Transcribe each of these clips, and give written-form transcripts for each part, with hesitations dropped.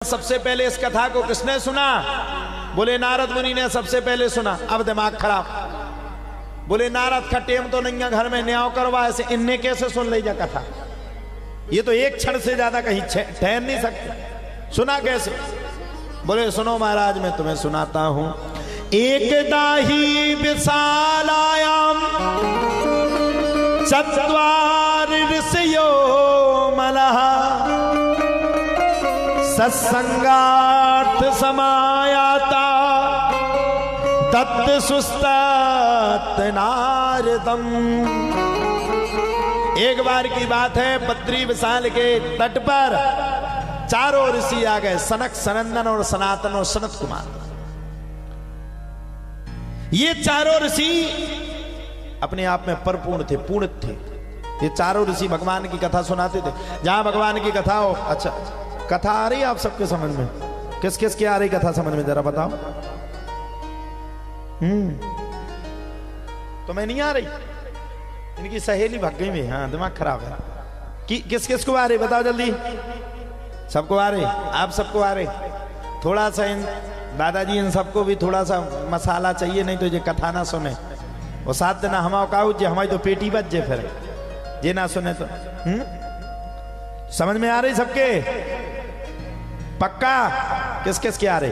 सबसे पहले इस कथा को किसने सुना? बोले नारद मुनि ने सबसे पहले सुना। अब दिमाग खराब, बोले नारद का टेम तो नहीं है घर में, न्याय करवा, ऐसे इनने कैसे सुन ली जा कथा? ये तो एक क्षण से ज्यादा कहीं ठहर नहीं सकते, सुना कैसे? बोले सुनो महाराज, मैं तुम्हें सुनाता हूं। एक दाही विशालायाम चत्वार ऋषयो मलहा सत्संगार्थ समायाता दत्त सुस्तत नारदम। एक बार की बात है, बद्री विशाल के तट पर चारों ऋषि आ गए, सनक, सनंदन और सनातन और सनत कुमार। ये चारों ऋषि अपने आप में परिपूर्ण थे, पूर्ण थे। ये चारों ऋषि भगवान की कथा सुनाते थे। जहां भगवान की कथा हो, अच्छा कथा आ रही है आप सबके समझ में? किस किस की आ रही कथा समझ में, जरा बताओ। तुम्हें नहीं आ रही? इनकी सहेली भाग गई में, हाँ दिमाग खराब है। किस किस को आ रही बताओ जल्दी। सबको आ रही? आप सबको आ रही? थोड़ा सा इन दादाजी इन सबको भी थोड़ा सा मसाला चाहिए, नहीं तो ये कथा ना सुने। वो 7 दिन हमारा काऊ जे हमारी तो पेटी बच जे, फिर ये ना सुने तो। समझ में आ रही सबके? पक्का? किस किस की आ रही?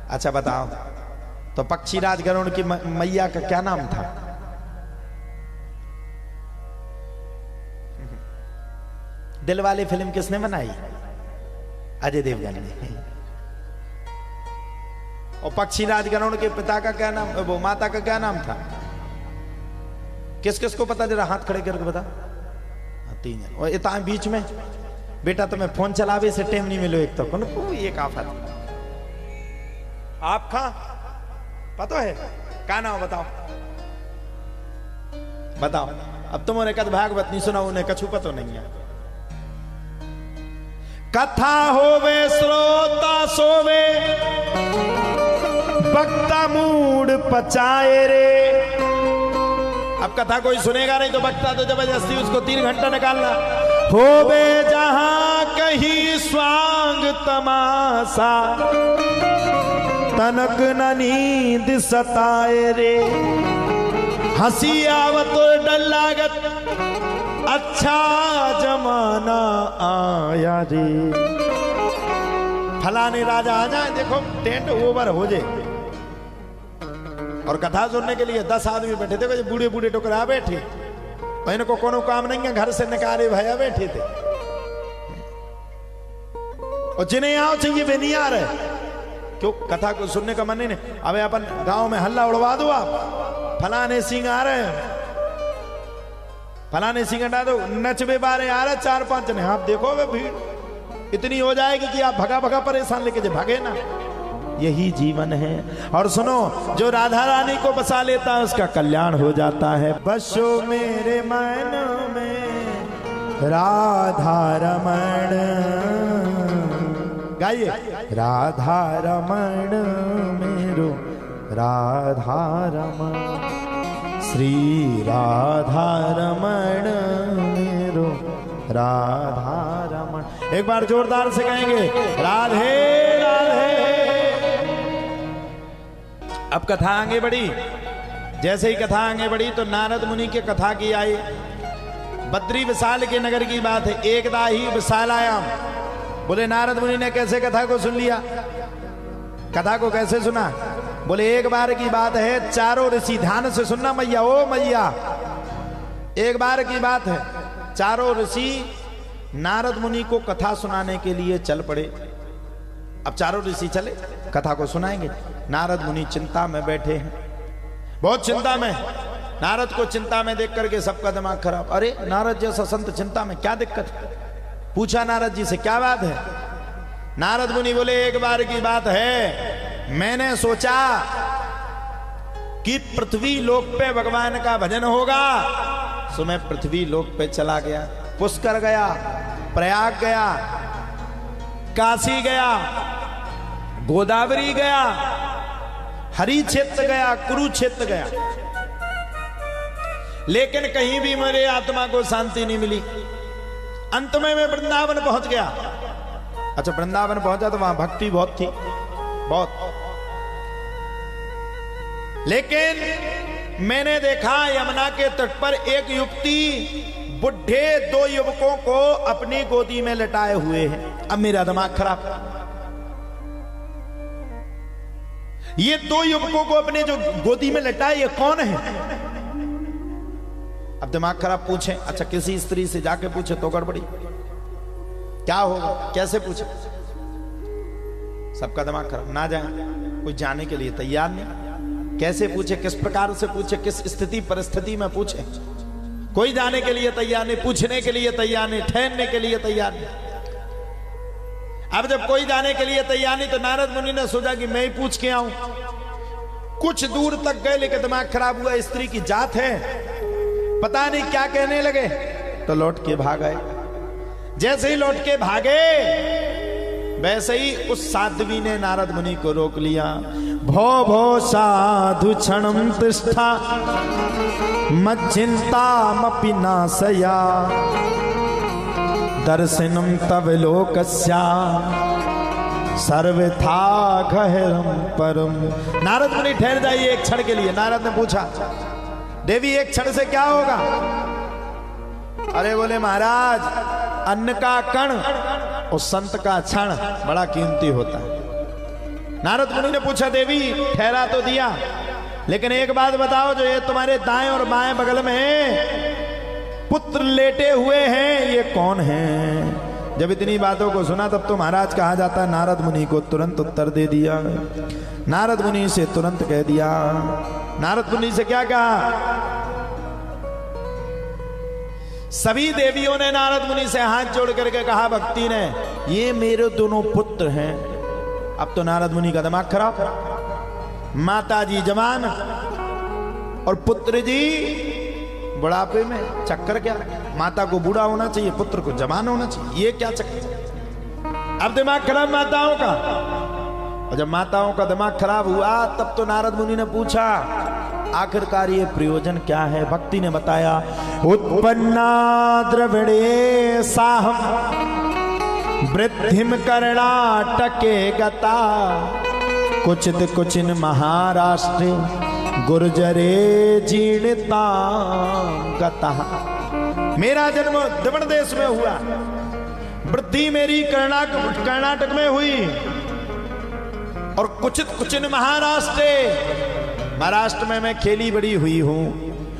अच्छा बताओ तो पक्षीराज गरुड़ की मैया का क्या नाम था? दिल वाली फिल्म किसने बनाई? अजय देवगन ने। और पक्षीराज गरुड़ के पिता का क्या नाम, वो माता का क्या नाम था? किस किस को पता? जरा हाथ खड़े करके बता। 3 जन। और इतना बीच में बेटा तुम्हें फोन चलावे से टाइम नहीं मिलो, एक तो एक आफत। आप खा पता है क्या नाम? बताओ बताओ। अब तुम उन्हें कद भागवत नहीं सुना, उन्हें कछु पता नहीं है। कथा होवे श्रोता सोवे, वक्ता मूड पचाए रे। अब कथा कोई सुनेगा नहीं तो वक्ता तो जबरदस्ती उसको 3 घंटा निकालना। होवे जहां कहीं स्वांग तमाशा, तनक न नींद सताए रे। हंसी आवत और डर लागत, अच्छा जमाना आया रे। फलाने राजा आ जाए, देखो टेंट ओवर हो जाए। और कथा सुनने के लिए 10 आदमी बैठे थे, कोई बूढ़े बूढ़े टोकरा बैठे, और इनको कोनो काम नहीं है, घर से निकाले भैया बैठे थे। और जिन्हें आओ चाहिए वे नहीं आ रहे, क्यों? कथा को सुनने का मन ही नहीं। अब अपन गांव में हल्ला उड़वा दो, आप फलाने सिंह आ रहे हैं, फलाने सिंह हटा दो, नचबे बारे आ रहे 4-5 जने, आप देखो वे भीड़ इतनी हो जाएगी कि आप भगा भगा परेशान लेके जो भागे ना। यही जीवन है। और सुनो, जो राधा रानी को बसा लेता है उसका कल्याण हो जाता है। बसो मेरे मन में राधा रमण, गाइए। राधा रमण मेरो राधा रमण, श्री राधा रमण मेरो राधा रमण। एक बार जोरदार से कहेंगे राधे राधे। अब कथा आगे बढ़ी। जैसे ही कथा आगे बढ़ी तो नारद मुनि की कथा की आई। बद्री विशाल के नगर की बात है। एक दाही विशालायाम। बोले नारद मुनि ने कैसे कथा को सुन लिया? कथा को कैसे सुना? बोले एक बार की बात है, चारों ऋषि, ध्यान से सुनना मैया, ओ मैया, एक बार की बात है, चारों ऋषि नारद मुनि को कथा सुनाने के लिए चल पड़े। अब चारों ऋषि चले, कथा को सुनाएंगे। नारद मुनि चिंता में बैठे हैं, बहुत चिंता में। नारद को चिंता में देख करके सबका दिमाग खराब। अरे नारद जैसा संत चिंता में, क्या दिक्कत? पूछा नारद जी से, क्या बात है? नारद मुनि बोले एक बार की बात है, मैंने सोचा कि पृथ्वी लोक पे भगवान का भजन होगा, सो मैं पृथ्वी लोक पे चला गया। पुष्कर गया, प्रयाग गया, काशी गया, गोदावरी गया, हरि क्षेत्र गया, कुरुक्षेत्र गया, लेकिन कहीं भी मेरे आत्मा को शांति नहीं मिली। अंत में मैं वृंदावन पहुंच गया। अच्छा, वृंदावन पहुंचा तो वहां भक्ति बहुत थी, बहुत। लेकिन मैंने देखा यमुना के तट पर एक युवती बुढ़े 2 युवकों को अपनी गोदी में लटाए हुए है। अब मेरा दिमाग खराब, ये 2 युवकों को अपने जो गोदी में लटाए, ये कौन है? अब दिमाग खराब, पूछे। अच्छा, किसी स्त्री से जाके पूछे तो गड़बड़ी, क्या होगा, कैसे पूछे? सबका दिमाग खराब, ना जाए, कोई जाने के लिए तैयार नहीं। कैसे पूछे, किस प्रकार से पूछे, किस स्थिति परिस्थिति में पूछे? कोई जाने के लिए तैयार नहीं, पूछने के लिए तैयार नहीं, ठहरने के लिए तैयार नहीं। अब जब कोई जाने के लिए तैयार नहीं तो नारद मुनि ने सोचा कि मैं ही पूछ के आऊं। कुछ दूर तक गए, लेकिन दिमाग खराब हुआ, स्त्री की जात है, पता नहीं क्या कहने लगे, तो लौट के भाग आए। जैसे ही लौट के भागे, वैसे ही उस साध्वी ने नारद मुनि को रोक लिया। भो भो साधु क्षणम तिष्ठा मज्जिन्तामपि नाशया दर्शनम तव लोकस्या सर्वथा गहरम परम। नारद मुनि ठहर जाइए एक क्षण के लिए। नारद ने पूछा, देवी एक क्षण से क्या होगा? अरे बोले महाराज, अन्न का कण और संत का क्षण बड़ा कीमती होता है। नारद मुनि ने पूछा, देवी ठहरा तो दिया, लेकिन एक बात बताओ, जो ये तुम्हारे दाएं और बाएं बगल में पुत्र लेटे हुए हैं, ये कौन हैं? जब इतनी बातों को सुना तब तो महाराज कहा जाता है, नारद मुनि को तुरंत उत्तर दे दिया। नारद मुनि से तुरंत कह दिया। नारद मुनि से क्या कहा? सभी देवियों ने नारद मुनि से हाथ जोड़ करके कहा, भक्ति ने, ये मेरे दोनों पुत्र हैं। अब तो नारद मुनि का दिमाग खराब। माता जी जवान और पुत्र जी बुढ़ापे में, चक्कर क्या? माता को बूढ़ा होना चाहिए, पुत्र को जवान होना चाहिए, ये क्या चक्कर? अब दिमाग खराब माताओं का। और जब माताओं का दिमाग खराब हुआ तब तो नारद मुनि ने पूछा, आखिरकार ये प्रयोजन क्या है? भक्ति ने बताया, उत्पन्ना द्रविड़े साहम वृद्धिम कर्णाटके गता कुचित कुचिन महाराष्ट्रे गुर्जरे जीर्णता गता। मेरा जन्म द्रविड़ देश में हुआ, वृद्धि मेरी कर्नाटक में हुई, और कुचित कुचिन महाराष्ट्र में मैं खेली बड़ी हुई हूं,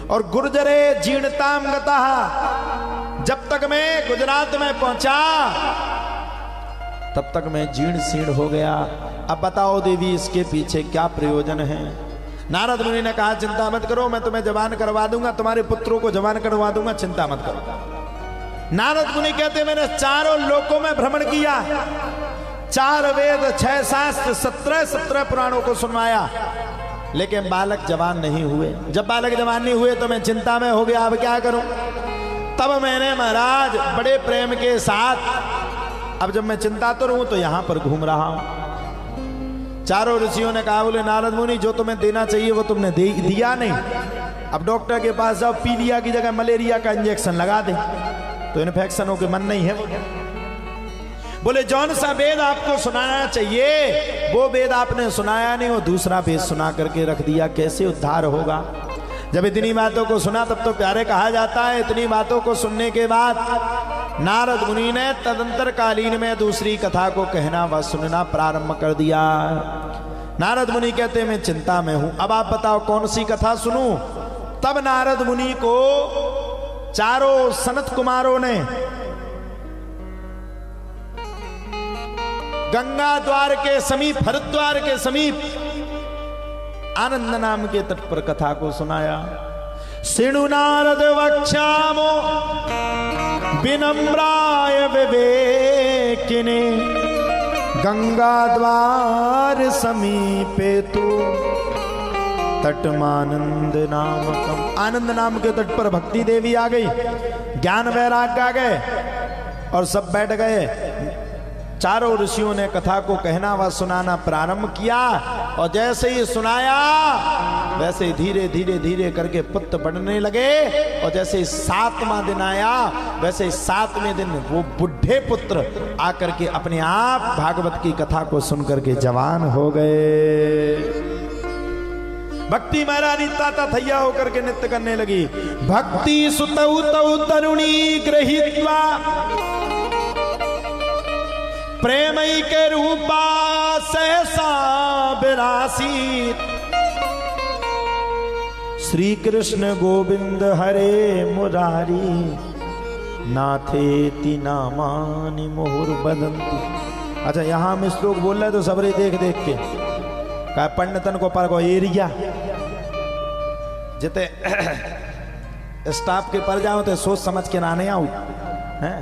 और गुर्जरे जीर्णताम गतः, जब तक मैं गुजरात में पहुंचा तब तक मैं जीर्ण शीर्ण हो गया। अब बताओ देवी, इसके पीछे क्या प्रयोजन है? नारद मुनि ने कहा, चिंता मत करो, मैं तुम्हें जवान करवा दूंगा, तुम्हारे पुत्रों को जवान करवा दूंगा, चिंता मत करो। नारद मुनि कहते, मैंने चारों लोकों में भ्रमण किया, 4 वेद 6 शास्त्र 17 पुराणों को सुनवाया, लेकिन बालक जवान नहीं हुए। जब बालक जवान नहीं हुए तो मैं चिंता में हो गया, अब क्या करूं? तब मैंने महाराज बड़े प्रेम के साथ, अब जब मैं चिंता तो रहूं तो यहां पर घूम रहा हूं। चारों ऋषियों ने कहा, बोले नारद मुनि, जो तुम्हें देना चाहिए वो तुमने दिया नहीं, अब डॉक्टर के पास जाओ, पीलिया की जगह मलेरिया का इंजेक्शन लगा दे, तो इन्फेक्शन हो के मन नहीं है। बोले जौन सा वेद आपको सुनाना चाहिए वो वेद आपने सुनाया नहीं, वो दूसरा वेद सुना करके रख दिया, कैसे उद्धार होगा? जब इतनी बातों को सुना तब तो प्यारे कहा जाता है, इतनी बातों को सुनने के बाद नारद मुनि ने तदंतर कालीन में दूसरी कथा को कहना व सुनना प्रारंभ कर दिया। नारद मुनि कहते, मैं चिंता में हूं, अब आप बताओ कौन सी कथा सुनूं? तब नारद मुनि को चारों सनत कुमारों ने गंगा द्वार के समीप, हरिद्वार के समीप आनंद नाम के तट पर कथा को सुनाया। सिणु नारद वक्ष्यामो विनम्राय विवेकिने गंगा द्वार समीपे तू तटमानंद नामकम। आनंद नाम के तट पर भक्ति देवी आ गई, ज्ञान वैराग्य आ गए और सब बैठ गए। चारों ऋषियों ने कथा को कहना व सुनाना प्रारंभ किया और जैसे ही सुनाया वैसे ही धीरे धीरे धीरे करके पुत्र बढ़ने लगे और जैसे ही 7वां दिन आया वैसे ही 7वें दिन वो बुढ़े पुत्र आकर के अपने आप भागवत की कथा को सुनकर के जवान हो गए। भक्ति महारानी ताता थैया होकर के नृत्य करने लगी। भक्ति सुतौ तौ तरुणी गृहीत्वा प्रेमई के रूपा सहसा विरासी श्री कृष्ण गोविंद हरे मुरारी नाथेति नामानि मुहुर बदंती। अच्छा यहां हम श्लोक बोल रहे तो सबरे देख देख के का पंडितन को पर को एरिया जिते स्टाफ के पर जाओ तो सोच समझ के ना नहीं आऊ हैं।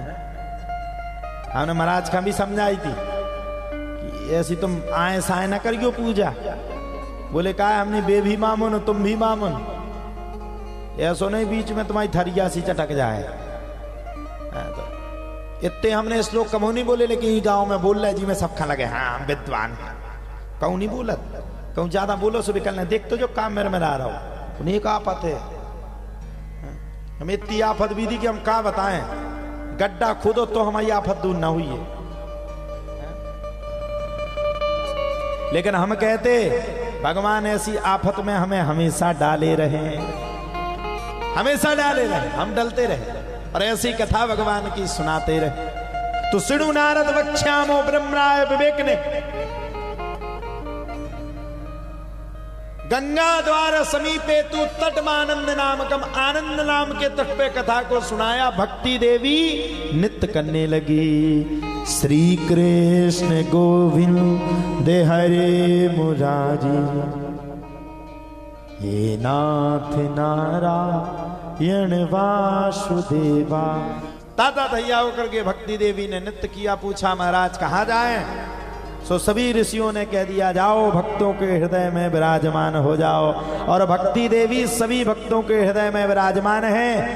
हमने महाराज का भी समझाई थी कि ऐसी तुम आए साए ना करियो पूजा। बोले का हमने बे भी मामुन तुम भी मामुन, ऐसो नहीं बीच में तुम्हारी थरिया सी चटक जाए। तो इतने हमने श्लोक कमो नहीं बोले, लेकिन गांव में बोल रहे जी में सब खा लगे हाँ हम विद्वान कहूँ नहीं बोलत कहूँ ज्यादा बोलो सो निकलने देख तो जो काम मेरे में आ रहा हो उन्हें का आफत है। हम इतनी आफत भी दी कि हम का बताएं, गड्ढा खोदो तो हमारी आफत दूर ना हुई है। लेकिन हम कहते भगवान ऐसी आफत में हमें हमेशा डाले रहे, हमेशा डाले रहे, हम डलते रहे और ऐसी कथा भगवान की सुनाते रहे। तो सिणु नारद वक्ष्यामो ब्रह्मराय विवेक ने गंगा द्वार समीपे तू तटमानंद नामकम, आनंद नाम के तट पे कथा को सुनाया। भक्ति देवी नित्य करने लगी। श्री कृष्ण गोविंद हरे मुरारी हे नाथ नारायण वासुदेवा। ताता भैया होकर के भक्ति देवी ने नृत्य किया। पूछा महाराज कहाँ जाएं? सो सभी ऋषियों ने कह दिया जाओ भक्तों के हृदय में विराजमान हो जाओ। और भक्ति देवी सभी भक्तों के हृदय में विराजमान है।